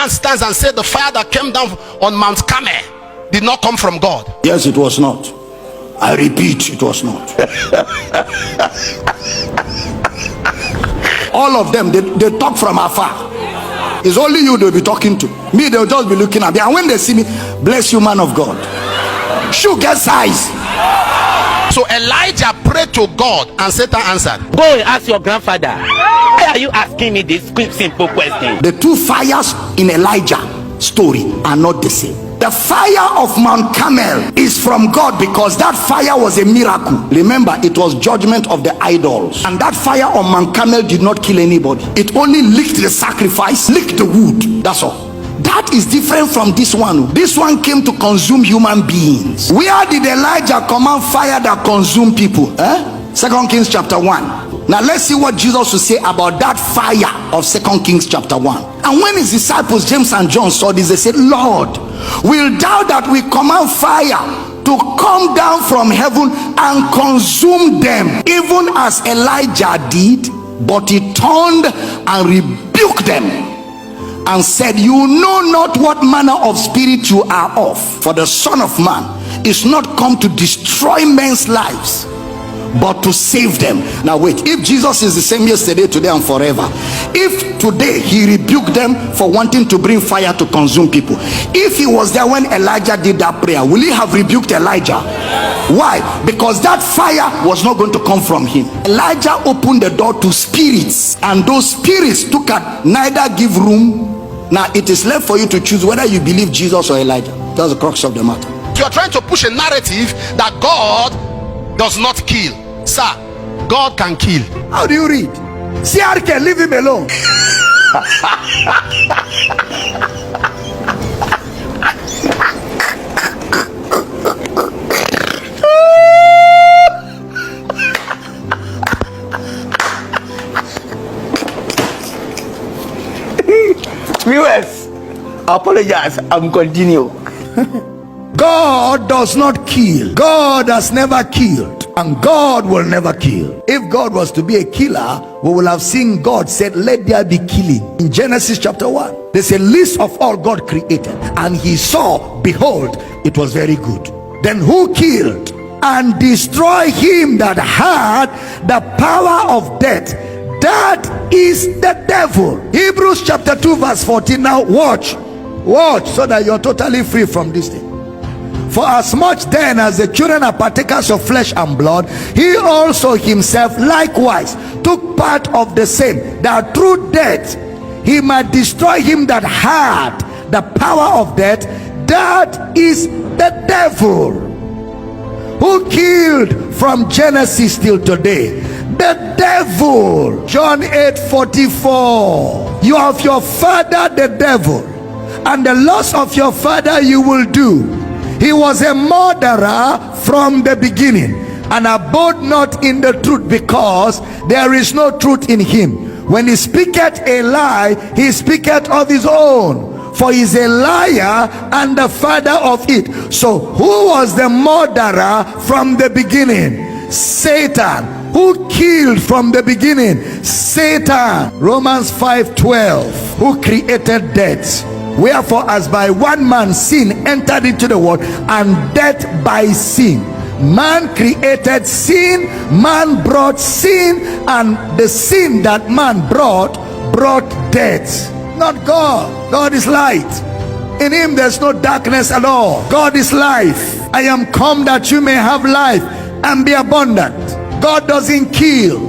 man stands and says the fire that came down on Mount Carmel did not come from God. Yes, it was not. I repeat, it was not. All of them, they talk from afar. It's only you they'll be talking to. Me, they'll just be looking at me. And when they see me, bless you, man of God. Shoe get size. So Elijah prayed to God and Satan answered. Go and ask your grandfather. Why are you asking me this quick, simple question? The two fires in Elijah's story are not the same. The fire of Mount Carmel is from God because that fire was a miracle. Remember, it was judgment of the idols. And that fire on Mount Carmel did not kill anybody. It only licked the sacrifice, licked the wood. That's all. That is different from this one. This one came to consume human beings. Where did Elijah command fire that consumed people? 2 Kings chapter 1. Now let's see what Jesus will say about that fire of 2 Kings chapter 1. And when his disciples James and John saw this, they said, Lord, will thou that we command fire to come down from heaven and consume them, even as Elijah did? But he turned and rebuked them and said, you know not what manner of spirit you are of, for the Son of Man is not come to destroy men's lives, but to save them. Now wait, if Jesus is the same yesterday, today and forever, if today he rebuked them for wanting to bring fire to consume people, if he was there when Elijah did that prayer, will he have rebuked Elijah? Why? Because that fire was not going to come from him. Elijah opened the door to spirits, and those spirits took at neither give room. Now it is left for you to choose whether you believe Jesus or Elijah. That's the crux of the matter. You are trying to push a narrative that God does not kill. Sir, God can kill. How do you read? CRK, leave him alone. Viewers, apologize. I'm continue. God does not kill. God has never killed, and God will never kill. If God was to be a killer, we will have seen God said, let there be killing. In Genesis chapter 1, there's a list of all God created, and he saw, behold, it was very good. Then who killed and destroyed him that had the power of death? That is the devil. Hebrews chapter 2 verse 14. Now watch so that you're totally free from this thing. For as much then as the children are partakers of flesh and blood, he also himself likewise took part of the same, that through death he might destroy him that had the power of death, that is the devil. Who killed from Genesis till today? The devil. John 8:44. You have your father the devil, and the lust of your father you will do. He was a murderer from the beginning, and abode not in the truth, because there is no truth in him. When he speaketh a lie, he speaketh of his own, for he is a liar and the father of it. So who was the murderer from the beginning? Satan. Who killed from the beginning? Satan. Romans 5:12. Who created death? Wherefore, as by one man sin entered into the world, and death by sin. Man created sin, man brought sin, and the sin that man brought death. Not God. God is light. In him there's no darkness at all. God is life. I am come that you may have life and be abundant. God doesn't kill.